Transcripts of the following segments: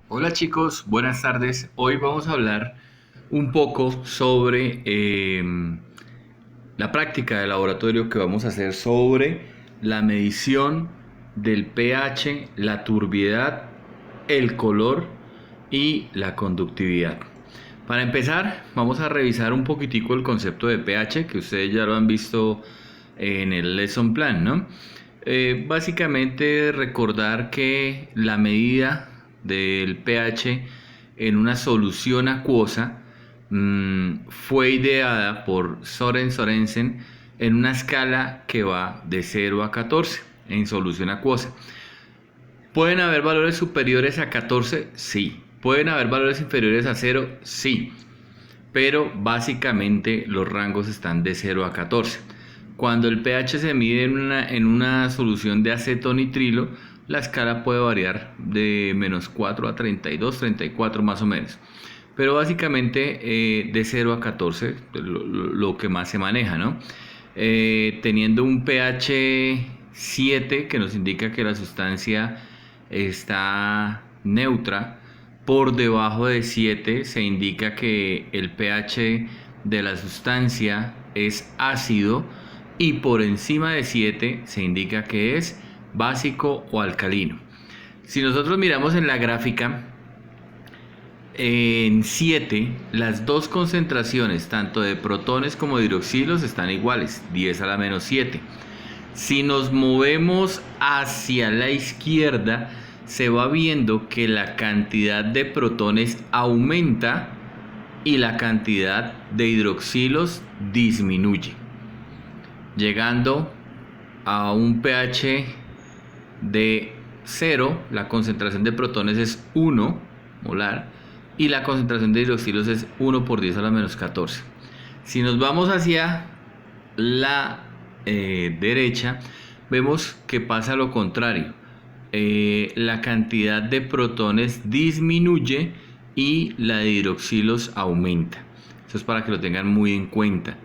Hola chicos, buenas tardes. Hoy vamos a hablar un poco sobre la práctica de laboratorio que vamos a hacer sobre la medición del pH, la turbiedad, el color y la conductividad. Para empezar, vamos a revisar un poquitico el concepto de pH, que ustedes ya lo han visto en el lesson plan, ¿no? Básicamente recordar que la medida del pH en una solución acuosa fue ideada por Soren Sorensen en una escala que va de 0 a 14 en solución acuosa. ¿Pueden haber valores superiores a 14? Sí. ¿Pueden haber valores inferiores a 0? Sí. Pero básicamente los rangos están de 0 a 14. Cuando el pH se mide en una solución de acetonitrilo, la escala puede variar de -4 a 32, 34 más o menos. Pero básicamente de 0 a 14, lo que más se maneja, ¿no? Teniendo un pH 7 que nos indica que la sustancia está neutra. Por debajo de 7 se indica que el pH de la sustancia es ácido y por encima de 7 se indica que es básico o alcalino. Si nosotros miramos en la gráfica, en 7 las dos concentraciones, tanto de protones como de hidroxilos, están iguales, 10 a la menos 7. Si nos movemos hacia la izquierda, se va viendo que la cantidad de protones aumenta y la cantidad de hidroxilos disminuye, llegando a un pH de 0, la concentración de protones es 1 molar y la concentración de hidroxilos es 1 por 10 a la menos 14. Si nos vamos hacia la derecha, vemos que pasa lo contrario. La cantidad de protones disminuye y la de hidroxilos aumenta. Eso es para que lo tengan muy en cuenta.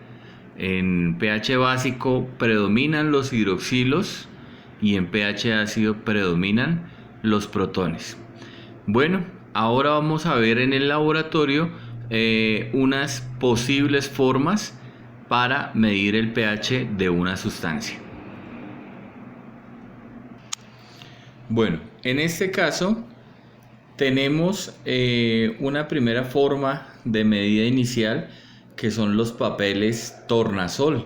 En pH básico predominan los hidroxilos y en pH ácido predominan los protones. Bueno, ahora vamos a ver en el laboratorio unas posibles formas para medir el pH de una sustancia. Bueno, en este caso tenemos una primera forma de medida inicial que son los papeles tornasol.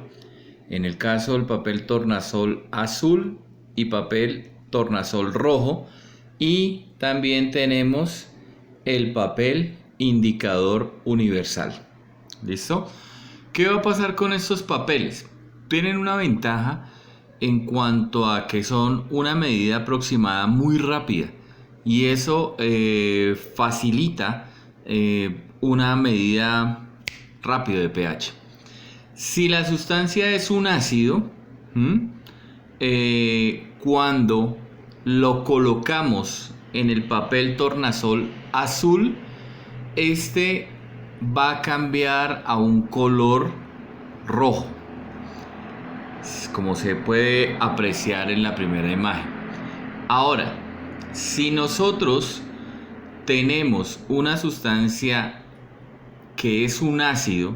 En el caso del papel tornasol azul y papel tornasol rojo, y también tenemos el papel indicador universal. ¿Listo? ¿Qué va a pasar con estos papeles? Tienen una ventaja en cuanto a que son una medida aproximada muy rápida y eso facilita una medida rápida de pH. Si la sustancia es un ácido, cuando lo colocamos en el papel tornasol azul, este va a cambiar a un color rojo, como se puede apreciar en la primera imagen. Ahora, si nosotros tenemos una sustancia que es un ácido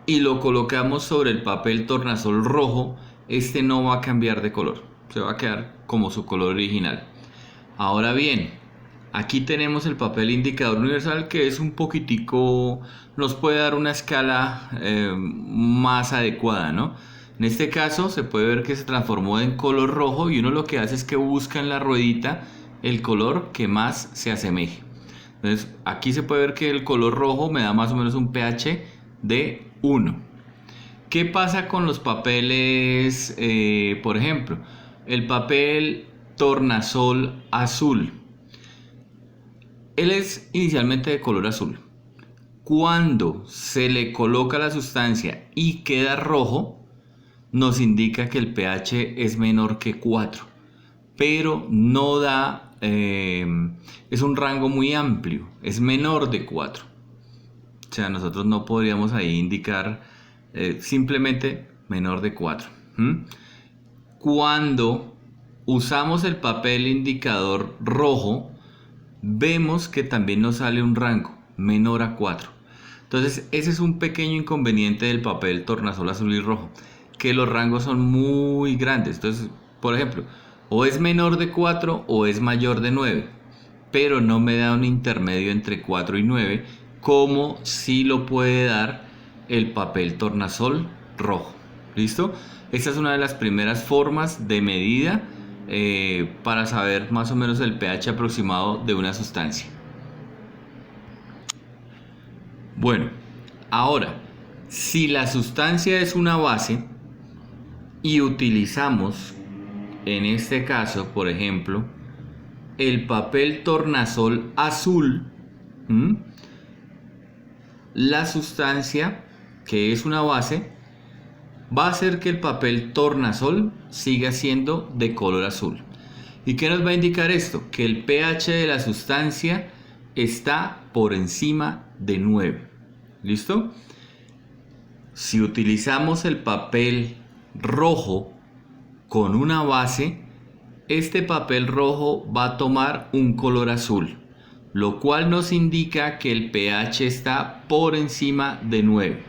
y lo colocamos sobre el papel tornasol rojo, este no va a cambiar de color, se va a quedar como su color original. Ahora bien, aquí tenemos el papel indicador universal, que es un poquitico, nos puede dar una escala más adecuada, ¿no? En este caso se puede ver que se transformó en color rojo y uno lo que hace es que busca en la ruedita el color que más se asemeje. Entonces aquí se puede ver que el color rojo me da más o menos un pH de 1. ¿Qué pasa con los papeles? Por ejemplo, el papel tornasol azul. Él es inicialmente de color azul. Cuando se le coloca la sustancia y queda rojo, nos indica que el pH es menor que 4, pero no da, es un rango muy amplio, es menor de 4. O sea, nosotros no podríamos ahí indicar simplemente menor de 4. Cuando usamos el papel indicador rojo, vemos que también nos sale un rango menor a 4. Entonces ese es un pequeño inconveniente del papel tornasol azul y rojo, que los rangos son muy grandes. Entonces, por ejemplo, o es menor de 4 o es mayor de 9, pero no me da un intermedio entre 4 y 9, como si lo puede dar el papel tornasol rojo. ¿Listo? Esta es una de las primeras formas de medida para saber más o menos el pH aproximado de una sustancia. Bueno, ahora, si la sustancia es una base y utilizamos, en este caso, por ejemplo, el papel tornasol azul, la sustancia, que es una base, va a hacer que el papel tornasol siga siendo de color azul. ¿Y qué nos va a indicar esto? Que el pH de la sustancia está por encima de 9. ¿Listo? Si utilizamos el papel rojo con una base, este papel rojo va a tomar un color azul, lo cual nos indica que el pH está por encima de 9.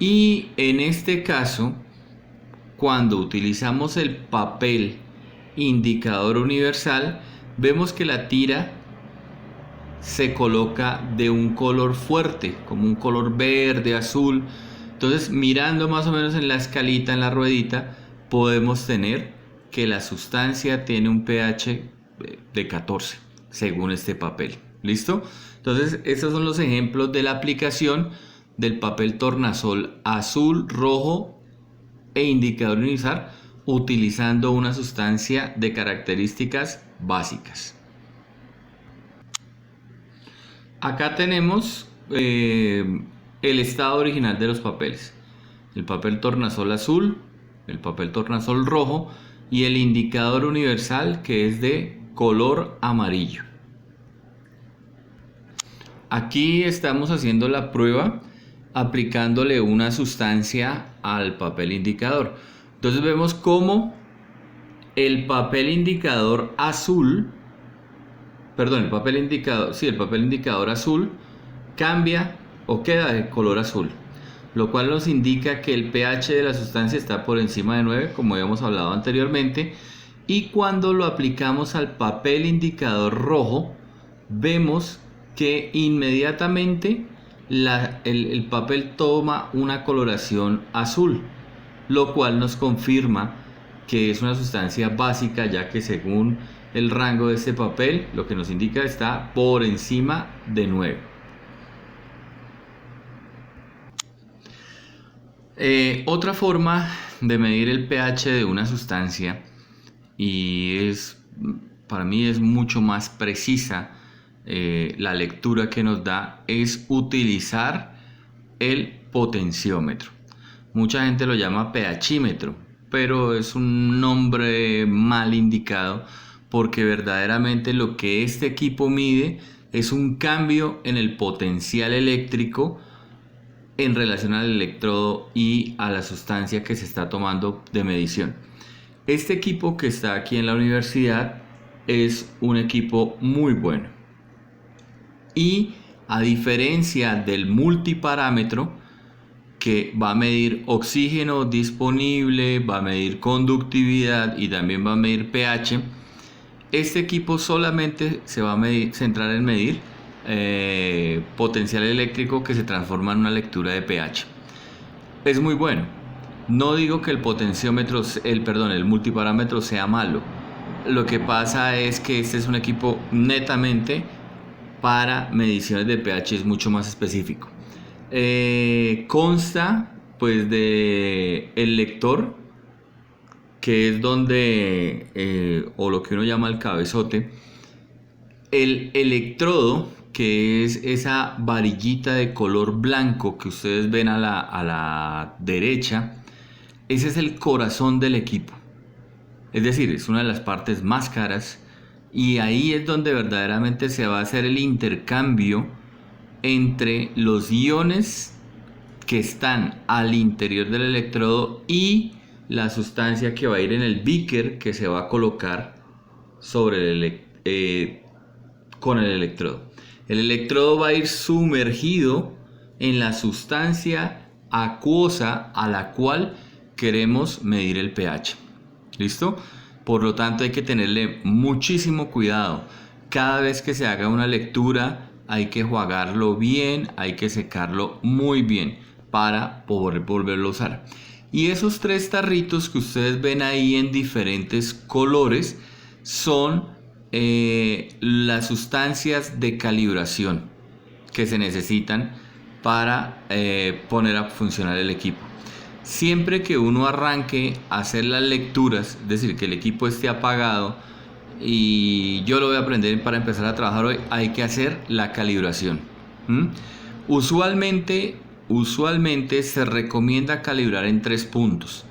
Y en este caso, cuando utilizamos el papel indicador universal, vemos que la tira se coloca de un color fuerte, como un color verde, azul. Entonces, mirando más o menos en la escalita, en la ruedita, podemos tener que la sustancia tiene un pH de 14, según este papel. ¿Listo? Entonces, estos son los ejemplos de la aplicación del papel tornasol azul, rojo e indicador universal, utilizando una sustancia de características básicas. Acá tenemos el estado original de los papeles: el papel tornasol azul, el papel tornasol rojo y el indicador universal, que es de color amarillo. Aquí estamos haciendo la prueba aplicándole una sustancia al papel indicador. Entonces vemos cómo el papel indicador azul, el papel indicador azul cambia o queda de color azul, lo cual nos indica que el pH de la sustancia está por encima de 9, como habíamos hablado anteriormente. Y cuando lo aplicamos al papel indicador rojo, vemos que inmediatamente el papel toma una coloración azul, lo cual nos confirma que es una sustancia básica, ya que según el rango de este papel, lo que nos indica está por encima de 9. Otra forma de medir el pH de una sustancia, y para mí es mucho más precisa la lectura que nos da, es utilizar el potenciómetro. Mucha gente lo llama pHímetro, pero es un nombre mal indicado, porque verdaderamente lo que este equipo mide es un cambio en el potencial eléctrico en relación al electrodo y a la sustancia que se está tomando de medición. Este equipo que está aquí en la universidad es un equipo muy bueno, y a diferencia del multiparámetro, que va a medir oxígeno disponible, va a medir conductividad y también va a medir pH, este equipo solamente se va a centrar en medir potencial eléctrico, que se transforma en una lectura de pH. Es muy bueno. No digo que el multiparámetro sea malo. Lo que pasa es que este es un equipo netamente para mediciones de pH, es mucho más específico. Consta pues de el lector, que es donde o lo que uno llama el cabezote, el electrodo, que es esa varillita de color blanco que ustedes ven a la derecha. Ese es el corazón del equipo, es decir, es una de las partes más caras, y ahí es donde verdaderamente se va a hacer el intercambio entre los iones que están al interior del electrodo y la sustancia que va a ir en el beaker, que se va a colocar sobre con el electrodo. El electrodo va a ir sumergido en la sustancia acuosa a la cual queremos medir el pH. ¿Listo? Por lo tanto hay que tenerle muchísimo cuidado. Cada vez que se haga una lectura hay que enjuagarlo bien, hay que secarlo muy bien para poder volverlo a usar. Y esos 3 tarritos que ustedes ven ahí en diferentes colores son las sustancias de calibración que se necesitan para poner a funcionar el equipo. Siempre que uno arranque a hacer las lecturas, es decir, que el equipo esté apagado y yo lo voy a aprender para empezar a trabajar hoy, hay que hacer la calibración. Usualmente se recomienda calibrar en 3 puntos.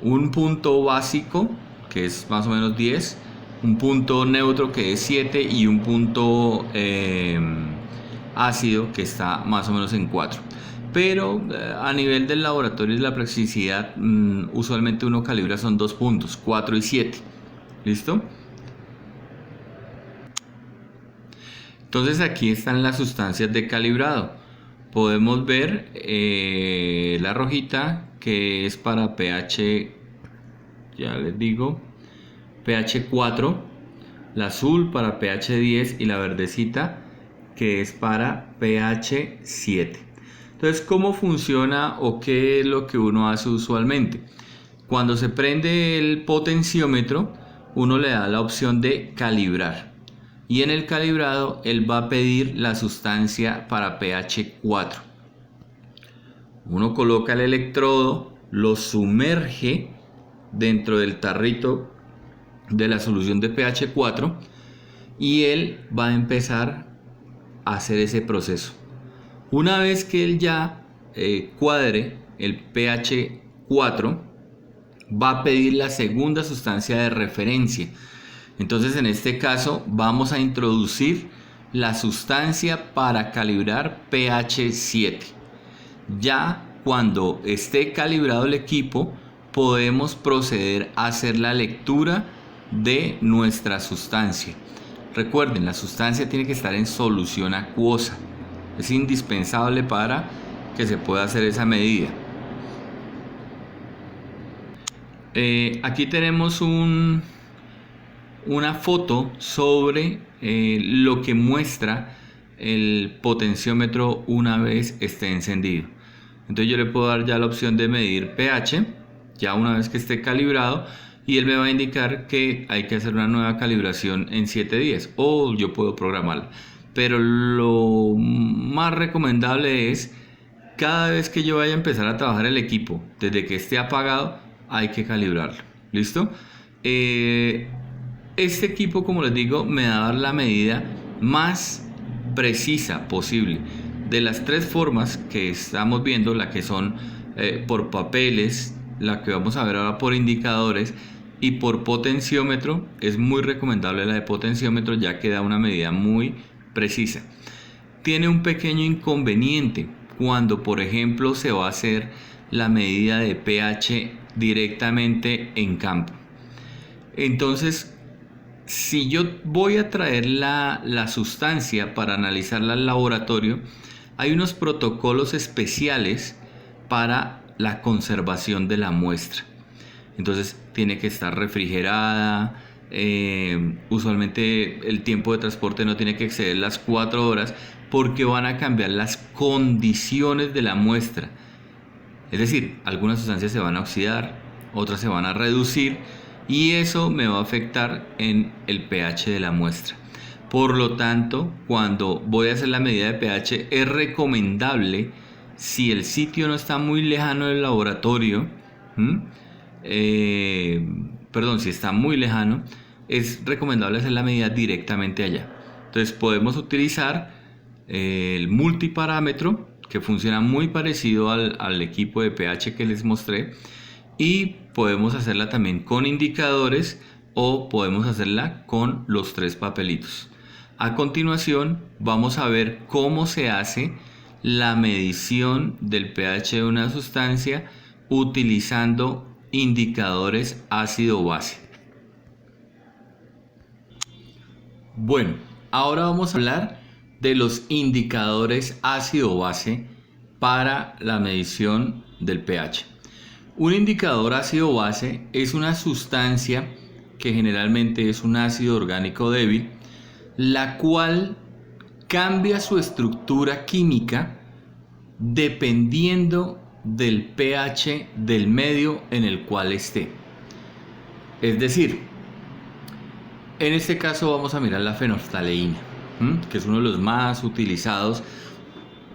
Un punto básico, que es más o menos 10, un punto neutro que es 7 y un punto ácido que está más o menos en 4. Pero a nivel del laboratorio y de la practicidad, usualmente uno calibra son 2 puntos, 4 y 7. ¿Listo? Entonces aquí están las sustancias de calibrado. Podemos ver la rojita que es para pH, ya les digo, pH 4, la azul para pH 10 y la verdecita que es para pH 7. Entonces, ¿cómo funciona o qué es lo que uno hace usualmente? Cuando se prende el potenciómetro, uno le da la opción de calibrar. Y en el calibrado, él va a pedir la sustancia para pH 4. Uno coloca el electrodo, lo sumerge dentro del tarrito de la solución de pH 4 y él va a empezar a hacer ese proceso. Una vez que él ya cuadre el pH 4, va a pedir la segunda sustancia de referencia. Entonces en este caso vamos a introducir la sustancia para calibrar pH 7. Ya cuando esté calibrado el equipo, podemos proceder a hacer la lectura de nuestra sustancia. Recuerden, la sustancia tiene que estar en solución acuosa. Es indispensable para que se pueda hacer esa medida. Aquí tenemos una foto sobre lo que muestra el potenciómetro una vez esté encendido. Entonces yo le puedo dar ya la opción de medir pH, ya una vez que esté calibrado, y él me va a indicar que hay que hacer una nueva calibración en 7 días, o yo puedo programarla. Pero lo más recomendable es, cada vez que yo vaya a empezar a trabajar el equipo, desde que esté apagado, hay que calibrarlo. ¿Listo? Este equipo, como les digo, me va a dar la medida más precisa posible. De las 3 formas que estamos viendo, la que son por papeles, la que vamos a ver ahora por indicadores y por potenciómetro, es muy recomendable la de potenciómetro, ya que da una medida muy precisa. Tiene un pequeño inconveniente cuando, por ejemplo, se va a hacer la medida de pH directamente en campo. Entonces, si yo voy a traer la sustancia para analizarla al laboratorio, hay unos protocolos especiales para la conservación de la muestra. Entonces tiene que estar refrigerada, usualmente el tiempo de transporte no tiene que exceder las 4 horas porque van a cambiar las condiciones de la muestra. Es decir, algunas sustancias se van a oxidar, otras se van a reducir y eso me va a afectar en el pH de la muestra. Por lo tanto, cuando voy a hacer la medida de pH, es recomendable, si el sitio no está muy lejano del laboratorio, si está muy lejano, es recomendable hacer la medida directamente allá. Entonces podemos utilizar el multiparámetro, que funciona muy parecido al equipo de pH que les mostré, y podemos hacerla también con indicadores o podemos hacerla con los 3 papelitos. A continuación vamos a ver cómo se hace la medición del pH de una sustancia utilizando indicadores ácido-base. Bueno, Ahora vamos a hablar de los indicadores ácido-base para la medición del pH. Un indicador ácido-base es una sustancia que generalmente es un ácido orgánico débil, la cual cambia su estructura química dependiendo del pH del medio en el cual esté. Es decir, en este caso vamos a mirar la fenolftaleína, que es uno de los más utilizados,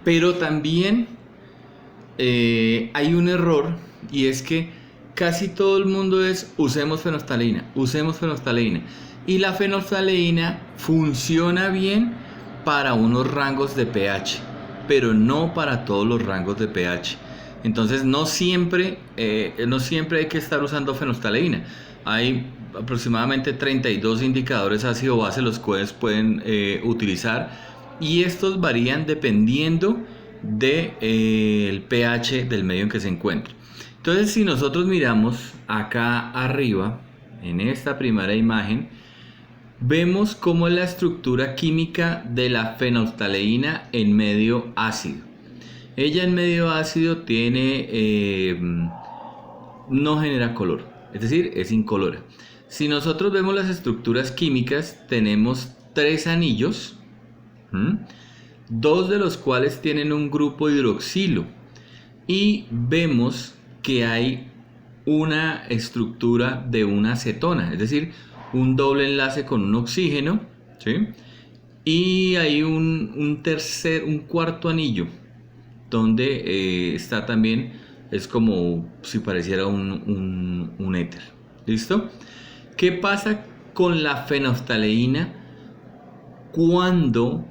pero también hay un error, y es que casi todo el mundo es usemos fenolftaleína, y la fenolftaleína funciona bien para unos rangos de pH, pero no para todos los rangos de pH. Entonces no siempre hay que estar usando fenolftaleína. Hay aproximadamente 32 indicadores ácido-base los cuales pueden utilizar, y estos varían dependiendo del pH del medio en que se encuentra. Entonces, si nosotros miramos acá arriba, en esta primera imagen, vemos cómo es la estructura química de la fenolftaleína en medio ácido. Ella en medio ácido no genera color, es decir, es incolora. Si nosotros vemos las estructuras químicas, tenemos 3 anillos, 2 de los cuales tienen un grupo hidroxilo, y vemos que hay una estructura de una acetona, es decir, un doble enlace con un oxígeno, ¿sí? Y hay un cuarto anillo donde está también, es como si pareciera un éter. ¿Listo? ¿Qué pasa con la fenolftaleína cuando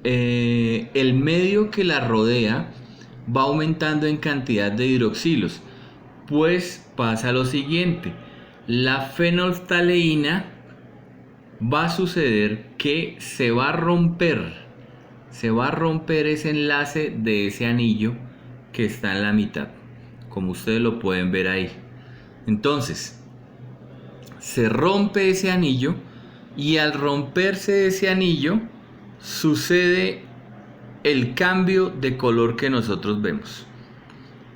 el medio que la rodea va aumentando en cantidad de hidroxilos? Pues pasa lo siguiente: la fenolftaleína va a suceder que se va a romper ese enlace de ese anillo que está en la mitad, como ustedes lo pueden ver ahí. Entonces se rompe ese anillo, y al romperse ese anillo sucede el cambio de color que nosotros vemos,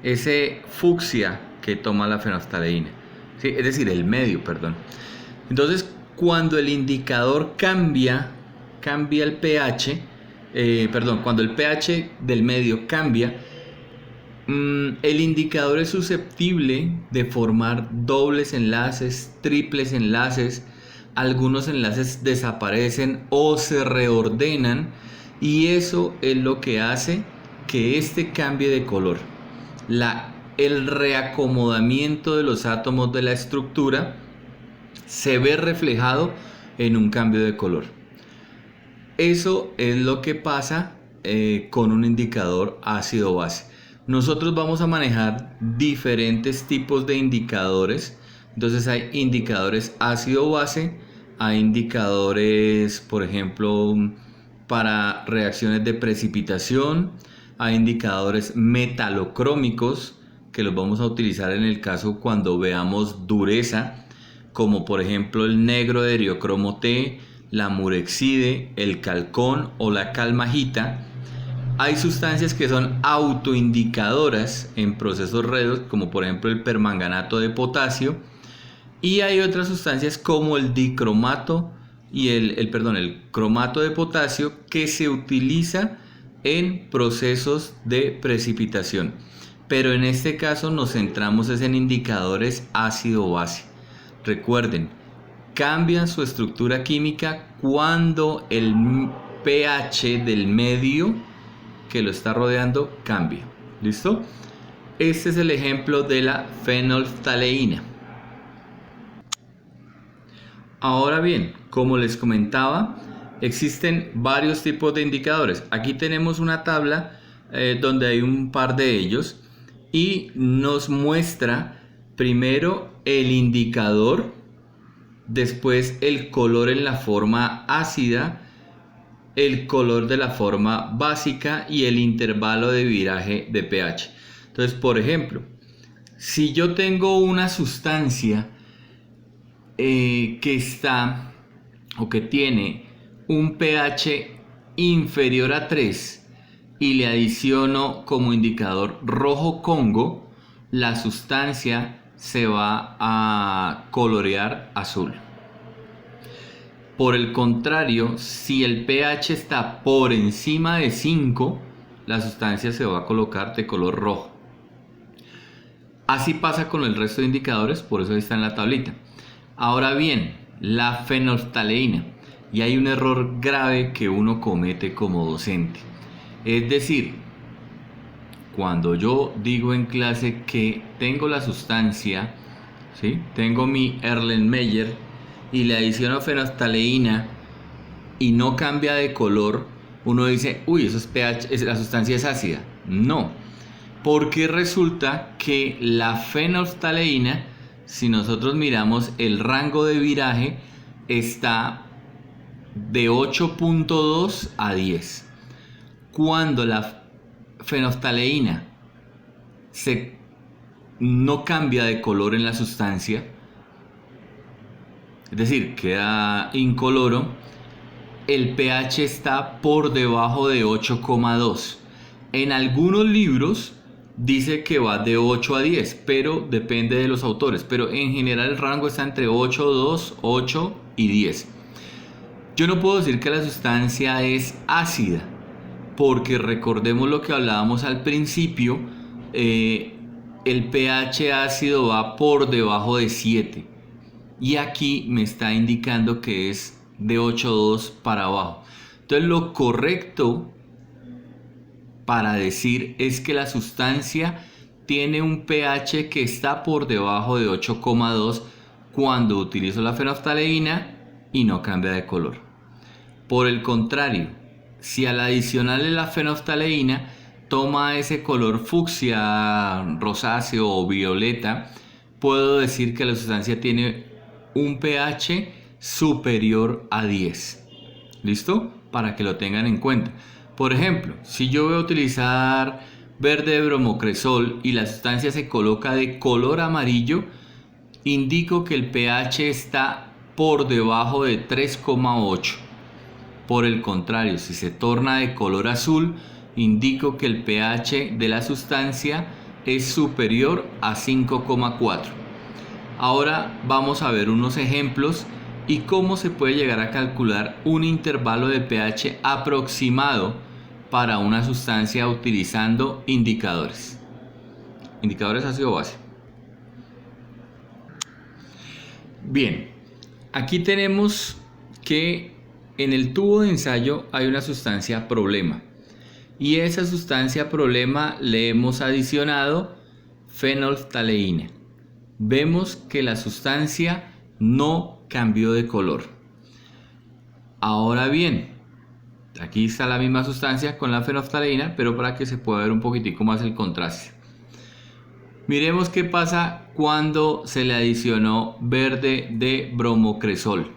ese fucsia que toma la fenolftaleína, ¿sí? Es decir, el medio, perdón. Entonces, cuando el indicador cambia el pH, cuando el pH del medio cambia, el indicador es susceptible de formar dobles enlaces, triples enlaces. Algunos enlaces desaparecen o se reordenan, y eso es lo que hace que este cambie de color. El reacomodamiento de los átomos de la estructura se ve reflejado en un cambio de color. Eso es lo que pasa con un indicador ácido-base. Nosotros vamos a manejar diferentes tipos de indicadores. Entonces hay indicadores ácido-base, hay indicadores, por ejemplo, para reacciones de precipitación, hay indicadores metalocrómicos que los vamos a utilizar en el caso cuando veamos dureza, como por ejemplo el negro de eriocromo T, la murexide, el calcón o la calmagita. Hay sustancias que son autoindicadoras en procesos redos, como por ejemplo el permanganato de potasio, y hay otras sustancias como el dicromato y el cromato de potasio, que se utiliza en procesos de precipitación. Pero en este caso nos centramos en indicadores ácido-base. Recuerden, cambian su estructura química cuando el pH del medio que lo está rodeando cambia. ¿Listo? Este es el ejemplo de la fenolftaleína. Ahora bien, como les comentaba, existen varios tipos de indicadores. Aquí tenemos una tabla donde hay un par de ellos, y nos muestra primero el indicador, después el color en la forma ácida, el color de la forma básica y el intervalo de viraje de pH. Entonces, por ejemplo, si yo tengo una sustancia que está o que tiene un pH inferior a 3 y le adiciono como indicador rojo Congo, la sustancia se va a colorear azul. Por el contrario, si el pH está por encima de 5, la sustancia se va a colocar de color rojo. Así pasa con el resto de indicadores, por eso está en la tablita. Ahora bien, la fenolftaleína, y hay un error grave que uno comete como docente. Es decir, cuando yo digo en clase que tengo la sustancia, ¿sí? Tengo mi Erlenmeyer y le adiciono fenolftaleína y no cambia de color, uno dice, uy, eso es pH, la sustancia es ácida. No, porque resulta que la fenolftaleína, si nosotros miramos el rango de viraje, está de 8.2 a 10. Cuando la fenolftaleína no cambia de color en la sustancia, es decir, queda incoloro, el pH está por debajo de 8,2. En algunos libros dice que va de 8 a 10, pero depende de los autores. Pero en general el rango está entre 8,2, 8 y 10. Yo no puedo decir que la sustancia es ácida, porque recordemos lo que hablábamos al principio, el pH ácido va por debajo de 7. Y aquí me está indicando que es de 8,2 para abajo. Entonces lo correcto para decir es que la sustancia tiene un pH que está por debajo de 8,2 cuando utilizo la fenolftaleína y no cambia de color. Por el contrario, si al adicionarle la fenolftaleína toma ese color fucsia, rosáceo o violeta, puedo decir que la sustancia tiene un pH superior a 10. ¿Listo? Para que lo tengan en cuenta. Por ejemplo, si yo voy a utilizar verde de bromocresol y la sustancia se coloca de color amarillo, indico que el pH está por debajo de 3,8. Por el contrario, si se torna de color azul, indico que el pH de la sustancia es superior a 5,4. Ahora vamos a ver unos ejemplos y cómo se puede llegar a calcular un intervalo de pH aproximado para una sustancia utilizando indicadores. Indicadores ácido-base. Bien, aquí tenemos que en el tubo de ensayo hay una sustancia problema. Y esa sustancia problema le hemos adicionado fenolftaleína. Vemos que la sustancia no cambió de color. Ahora bien, aquí está la misma sustancia con la fenolftaleína, pero para que se pueda ver un poquitico más el contraste. Miremos qué pasa cuando se le adicionó verde de bromocresol.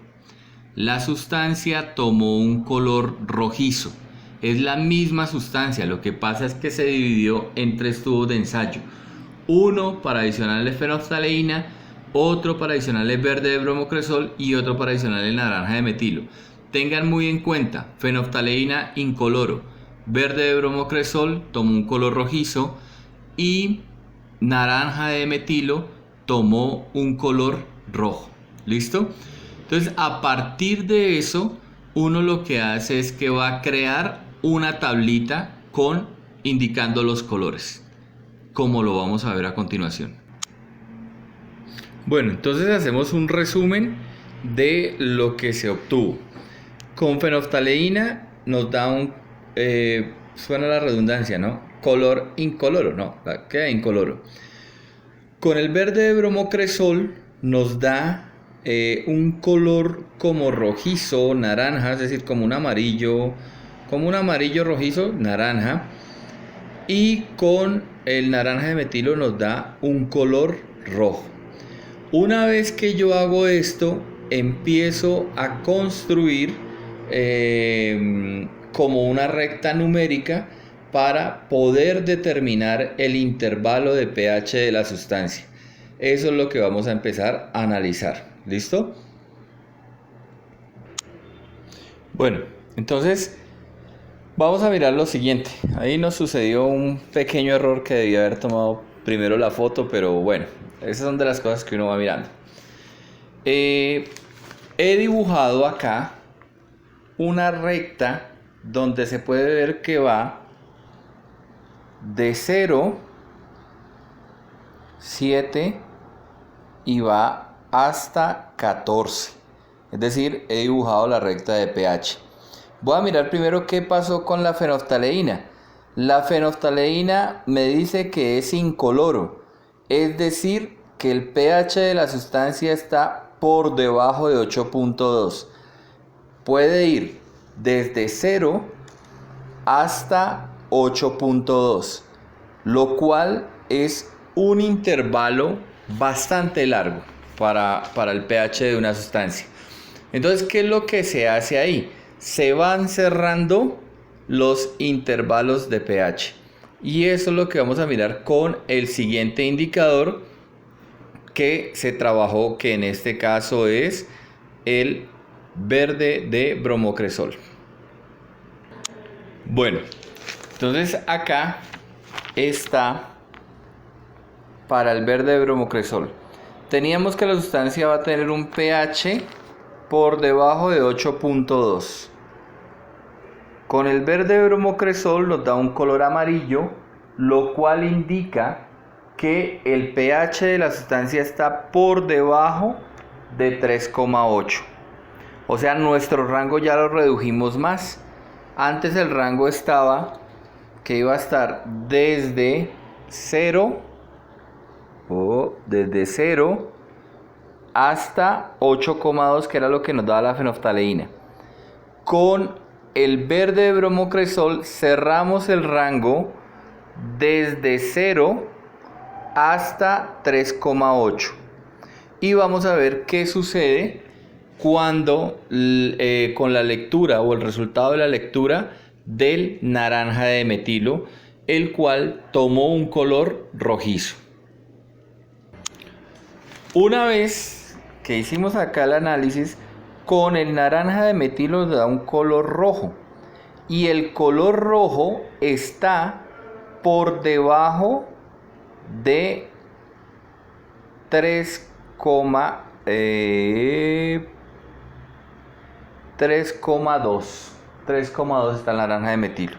La sustancia tomó un color rojizo. Es la misma sustancia, lo que pasa es que se dividió en 3 tubos de ensayo. Uno para adicionarle fenolftaleína, otro para adicionarle verde de bromocresol y otro para adicionarle naranja de metilo. Tengan muy en cuenta, fenolftaleína incoloro, verde de bromocresol tomó un color rojizo y naranja de metilo tomó un color rojo. ¿Listo? Entonces, a partir de eso, uno lo que hace es que va a crear una tablita indicando los colores, como lo vamos a ver a continuación. Bueno, entonces hacemos un resumen de lo que se obtuvo. Con fenolftaleína nos da suena la redundancia, ¿no? Color incoloro, no, queda incoloro. Con el verde de bromocresol nos da un color como rojizo, naranja, es decir, como un amarillo rojizo, naranja. Y con el naranja de metilo nos da un color rojo. Una vez que yo hago esto, empiezo a construir como una recta numérica para poder determinar el intervalo de pH de la sustancia. Eso es lo que vamos a empezar a analizar. ¿Listo? Bueno, entonces vamos a mirar lo siguiente. Ahí nos sucedió un pequeño error que debía haber tomado primero la foto, pero bueno, esas son de las cosas que uno va mirando. He dibujado acá una recta donde se puede ver que va de 0, 7 y va hasta 14. Es decir, he dibujado la recta de pH. Voy a mirar primero qué pasó con la fenolftaleína. La fenolftaleína me dice que es incoloro, es decir, que el pH de la sustancia está por debajo de 8.2. Puede ir desde 0 hasta 8.2, lo cual es un intervalo bastante largo para el pH de una sustancia. Entonces, ¿qué es lo que se hace ahí? Se van cerrando los intervalos de pH. Y eso es lo que vamos a mirar con el siguiente indicador que se trabajó, que en este caso es el verde de bromocresol. Bueno, entonces acá está para el verde de bromocresol. Teníamos que la sustancia va a tener un pH por debajo de 8.2. Con el verde de bromocresol nos da un color amarillo, lo cual indica que el pH de la sustancia está por debajo de 3,8. O sea, nuestro rango ya lo redujimos más. Antes el rango estaba que iba a estar desde 0 hasta 8,2, que era lo que nos daba la fenolftaleína. Con el verde de bromocresol cerramos el rango desde 0 hasta 3,8. Y vamos a ver qué sucede cuando con la lectura o el resultado de la lectura del naranja de metilo, el cual tomó un color rojizo. Una vez que hicimos acá el análisis, con el naranja de metilo nos da un color rojo, y el color rojo está por debajo de 3,2. 3,2 está el naranja de metilo.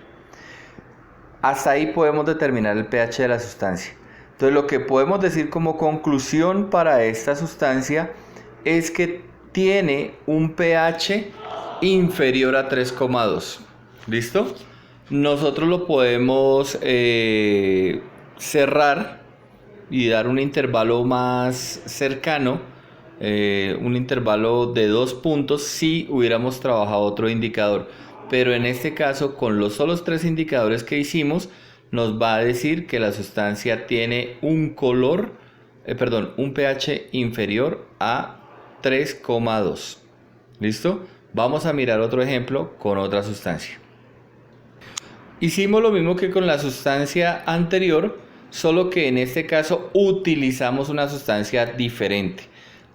Hasta ahí podemos determinar el pH de la sustancia. Entonces, lo que podemos decir como conclusión para esta sustancia es que tiene un pH inferior a 3,2. ¿Listo? Nosotros lo podemos cerrar y dar un intervalo más cercano, un intervalo de 2 puntos si hubiéramos trabajado otro indicador. Pero en este caso, con los solos 3 indicadores que hicimos, nos va a decir que la sustancia tiene un pH inferior a 3,2. ¿Listo? Vamos a mirar otro ejemplo con otra sustancia. Hicimos lo mismo que con la sustancia anterior, solo que en este caso utilizamos una sustancia diferente.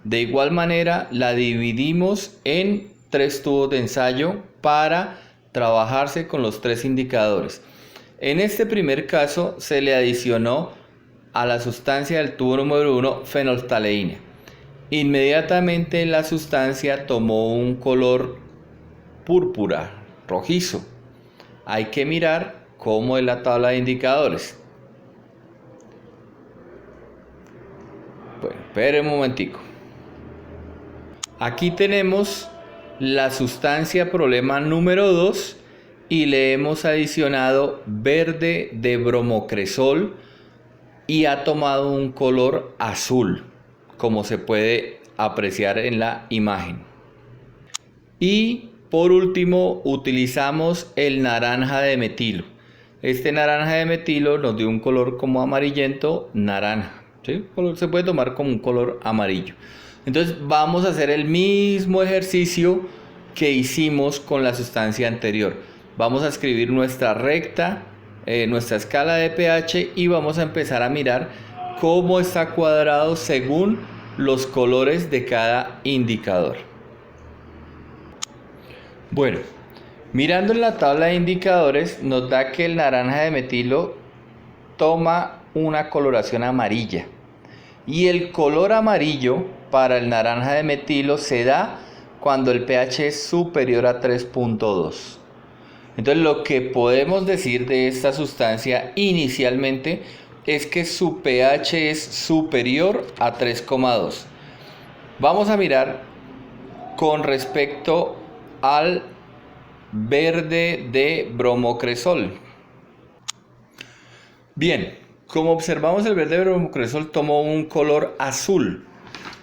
De igual manera, la dividimos en 3 tubos de ensayo para trabajarse con los 3 indicadores. En este primer caso se le adicionó a la sustancia del tubo número 1 fenolftaleína. Inmediatamente la sustancia tomó un color púrpura, rojizo. Hay que mirar cómo es la tabla de indicadores. Bueno, espere un momentico. Aquí tenemos la sustancia problema número 2 y le hemos adicionado verde de bromocresol y ha tomado un color azul, como se puede apreciar en la imagen. Y por último utilizamos el naranja de metilo. Este naranja de metilo nos dio un color como amarillento naranja, ¿sí? Se puede tomar como un color amarillo. Entonces vamos a hacer el mismo ejercicio que hicimos con la sustancia anterior. Vamos a escribir nuestra recta, nuestra escala de pH, y vamos a empezar a mirar cómo está cuadrado según los colores de cada indicador. Bueno, mirando en la tabla de indicadores, nos da que el naranja de metilo toma una coloración amarilla. Y el color amarillo para el naranja de metilo se da cuando el pH es superior a 3.2. Entonces lo que podemos decir de esta sustancia inicialmente es que su pH es superior a 3,2. Vamos a mirar con respecto al verde de bromocresol. Bien, como observamos, el verde de bromocresol tomó un color azul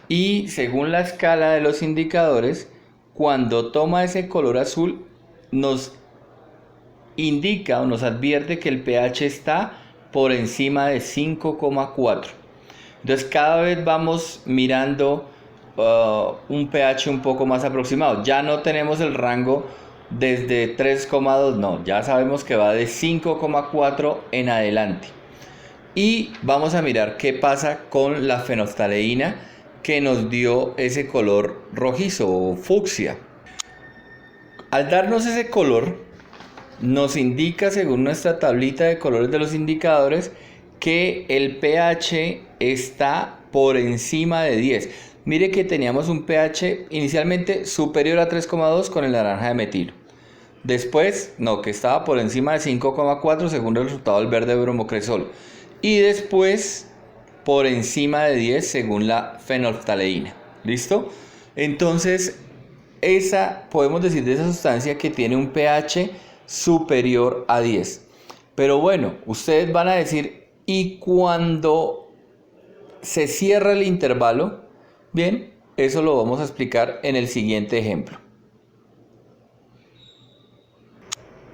y según la escala de los indicadores, cuando toma ese color azul nos indica o nos advierte que el pH está por encima de 5,4. Entonces cada vez vamos mirando un pH un poco más aproximado. Ya no tenemos el rango desde 3,2, no, ya sabemos que va de 5,4 en adelante. Y vamos a mirar qué pasa con la fenoftaleína que nos dio ese color rojizo o fucsia. Al darnos ese color, nos indica, según nuestra tablita de colores de los indicadores, que el pH está por encima de 10. Mire que teníamos un pH inicialmente superior a 3,2 con el naranja de metilo. Después, no, que estaba por encima de 5,4 según el resultado del verde de bromocresol. Y después por encima de 10 según la fenoftaleína. ¿Listo? Entonces, esa podemos decir de esa sustancia que tiene un pH superior a 10. Pero bueno, ustedes van a decir, ¿y cuando se cierra el intervalo? Bien, eso lo vamos a explicar en el siguiente ejemplo.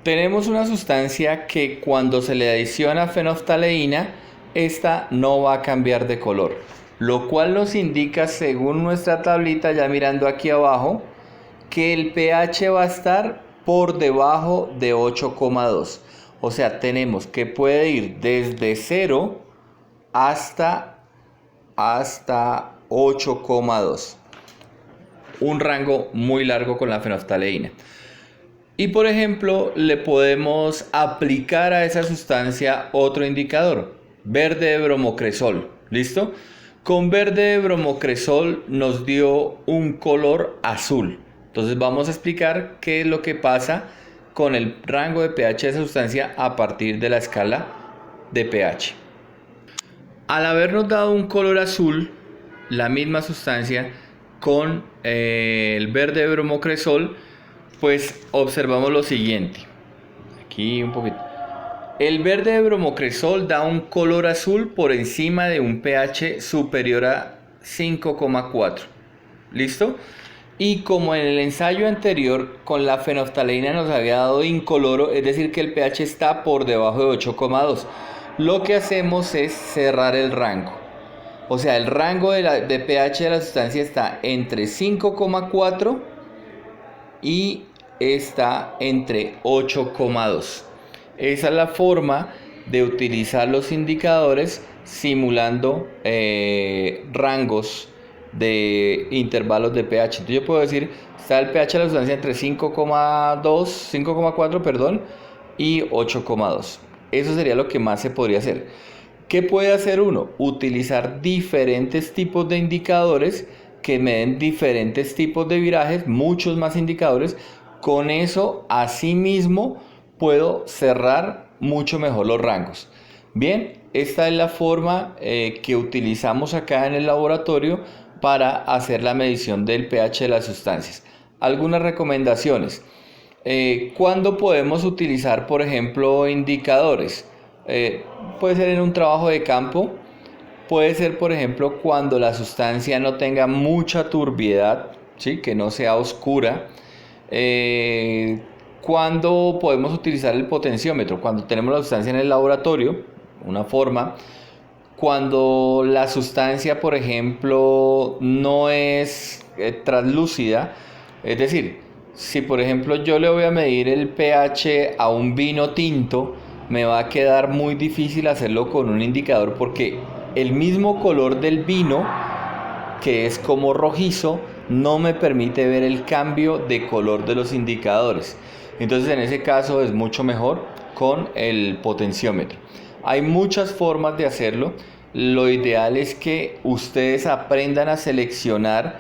Tenemos una sustancia que cuando se le adiciona fenoftaleína, esta no va a cambiar de color, lo cual nos indica, según nuestra tablita, ya mirando aquí abajo, que el pH va a estar por debajo de 8,2. O sea, tenemos que puede ir desde 0 hasta 8,2. Un rango muy largo con la fenoftaleína. Y por ejemplo, le podemos aplicar a esa sustancia otro indicador, verde de bromocresol. ¿Listo? Con verde de bromocresol nos dio un color azul. Entonces vamos a explicar qué es lo que pasa con el rango de pH de esa sustancia a partir de la escala de pH. Al habernos dado un color azul, la misma sustancia con el verde de bromocresol, pues observamos lo siguiente. Aquí un poquito. El verde de bromocresol da un color azul por encima de un pH superior a 5,4. ¿Listo? Y como en el ensayo anterior con la fenoftaleína nos había dado incoloro, es decir que el pH está por debajo de 8,2. Lo que hacemos es cerrar el rango. O sea, el rango de pH de la sustancia está entre 5,4 y está entre 8,2. Esa es la forma de utilizar los indicadores simulando rangos de intervalos de pH. Entonces yo puedo decir, está el pH de la sustancia entre 5,4, perdón, y 8,2. Eso sería lo que más se podría hacer. ¿Qué puede hacer uno? Utilizar diferentes tipos de indicadores que me den diferentes tipos de virajes, muchos más indicadores. Con eso, asimismo, puedo cerrar mucho mejor los rangos. Bien, esta es la forma que utilizamos acá en el laboratorio para hacer la medición del pH de las sustancias. Algunas recomendaciones. ¿Cuándo podemos utilizar, por ejemplo, indicadores? Puede ser en un trabajo de campo, puede ser, por ejemplo, cuando la sustancia no tenga mucha turbiedad, ¿sí? Que no sea oscura. ¿Cuándo podemos utilizar el potenciómetro? Cuando tenemos la sustancia en el laboratorio, una forma. Cuando la sustancia, por ejemplo, no es translúcida, es decir, si por ejemplo yo le voy a medir el pH a un vino tinto, me va a quedar muy difícil hacerlo con un indicador porque el mismo color del vino, que es como rojizo, no me permite ver el cambio de color de los indicadores. Entonces en ese caso es mucho mejor con el potenciómetro. Hay muchas formas de hacerlo. Lo ideal es que ustedes aprendan a seleccionar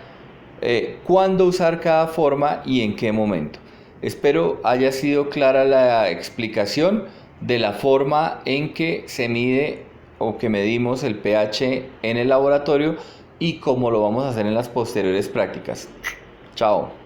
cuándo usar cada forma y en qué momento. Espero haya sido clara la explicación de la forma en que se mide o que medimos el pH en el laboratorio y cómo lo vamos a hacer en las posteriores prácticas. Chao.